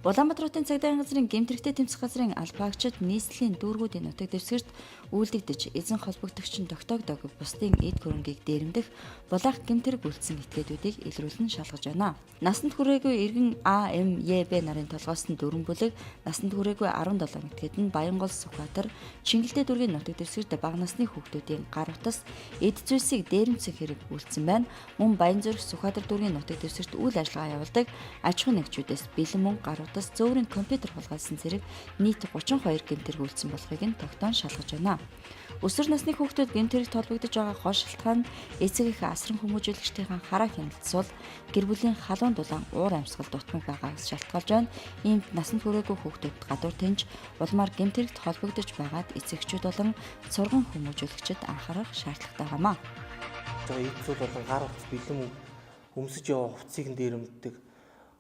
Улаанбаатар хотын цагдаагийн газрын гэмтэрхтэй тэмцэх газрын албаагчид нийслэлийн дүүргүүдийн нутаг дэвсгэрт үйлдэгдэж эзэн холбогдогчид тогтоогдоогүй бусдын эд хөрөнгийг дээрэмдэх булаах гэмтэрэг үйлдсэн этгээдүүдийг илрүүлэн шалгаж байна. Насанд хүрээгүй иргэн АМЕБ нарын толгойсон дөрвөн бүлэг, насанд хүрээгүй 17 этгээд нь Баянгол, Сүхбаатар, Чингэлтэй дүүргийн нутаг дэвсгэрт бага насны хүүхдүүдийн гар утас, эд зүйлсийг дээрэмдэх хэрэг үйлдсэн байна. Мөн Баянзүрх, Сүхбаатар дүүргийн нутаг дэвсгэрт үйл ажиллагаа явуулдаг аж ахуйн нэгжүүдээс бэлэн мөнгө, гар утас, зөөврийн компьютер хулгайлсан зэрэг нийт 32 гэмтэрэг үйлдсэн болохыг нь тогтоон шалгаж байна. Өсвөр насны хүүхдүүд гэмтэрэгт холбогдож байгаа гол шалтгаан нь эцэг эх асран хүмүүжүүлэгчдийн хараа хяналтсуул гэр бүлийн халуун дулаан уур амьсгал дутмаг байгаагаас шалтгаалж байна. Иймд насанд хүрээгүй хүүхдүүд гадуур тэнж улмаар гэмтэрэгт холбогдож байгаад эцэгчүүд болон сурган хүмүүжүүлэгчид анхаарах шаардлагатай байна. Эд зүйл болон гар утас бэлэн өмсөж яваа хувцсыг нь дээрэмддэг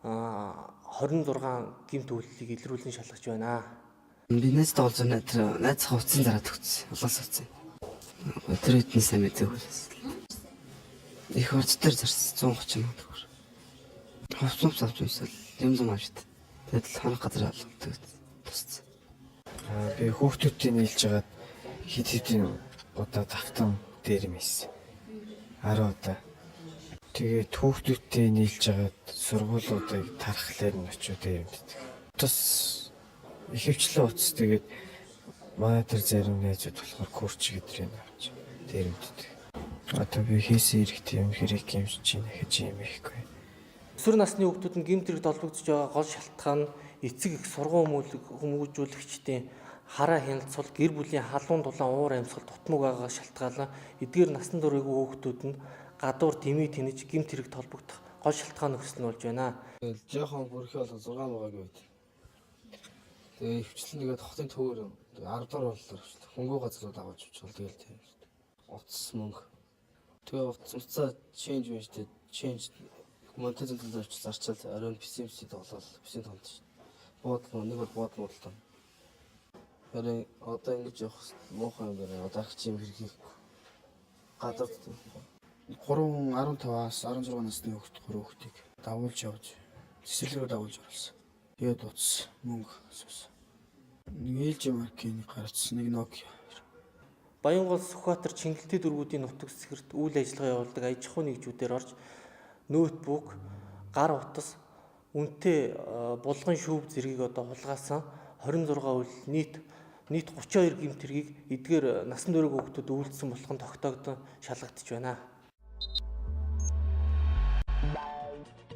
26 гэмт үйлдэлийг илрүүлэн шалгаж байна. Бизнес тоолж найз хувцсан зараад өгсөн. Улаас хувцсан. Тэр хэдэн сайн мэдээ хүлээс. Их орц дээр зарсан 130 мянга төгрөг. Хувцс авч байсан юм авчид. Тэгэл хоног газар алгаддаг. Тусцсан. Би хүүхдүүдтэй нийлж хагаад хит хитийн удаа тавтан дээр мэйсэн. 10 удаа. Тэгээд хүүхдүүдтэй нийлж хагаад сургуулиудыг тархлаар нь очиод дээрэмддэг. Тус ихэвчлэн утас тэгээд манай тэр зарим найзууд болохоор курч гэдрийг авч дээрэмддэг. Одоо би хийсэн хэрэгтэй юм хэрэг юмш чинь хийж юм ихгүй. Өсвөр насны хүүхдүүд нь гэмтэрэгт холбогдож байгаа гол шалтгаан нь эцэг эх сургууль хүмүүжүүлэгчдийн хараа хяналтсуул гэр бүлийн халуун дулаан уур амьсгал дутмаг байгаа шалтгаалan эдгээр насанд хүрээгүй хүүхдүүд нь гадуур дэмий тэнэж гэмтэрэгт холбогдох гол шалтгаан нөхцөл нь болж байна. Тэгэл жоохон бүрхий болон 6 муугагийн үед. Тэгээ хвчлэн нэгээд хотын төвөр 10 дор боллоо шүү. Хөнгөө газрууд аваад авчихвал тэгэл тийм шүү. Утас мөнгө. Тэгээ утасаа change мэжтэй change монтажын төлөв зарчаал оройн PCMC тоглол PCM томд шүү. Буудлын нэг бол буудлын бодлоо. Харин одоо ингэж явах муухай юм байна. Одоо их юм хэрэг гадаад 15-аас 16 насны хүүхдийг дагуулж явж цэцэрлэгөөр дагуулж оруулсан. Тэгээд утас мөнгө асуусан. Нэг LG маркийн гарцсан, нэг Nokia. Баянгол, Сүхбаатар, Чингэлтэй дүүргүүдийн нутаг дэвсгэрт үйл ажиллагаа явуулдаг аж ахуйн нэгжүүдээр орж ноутбук, гар утас, үнэтэй булган шүүв зэргийг одоо хулгайлсан 26 үйл нийт 32 гэмтэргийг эдгээр насан турш хүүхдүүд үйлдсэн болох нь тогтоогдсон шалгагдчих байна.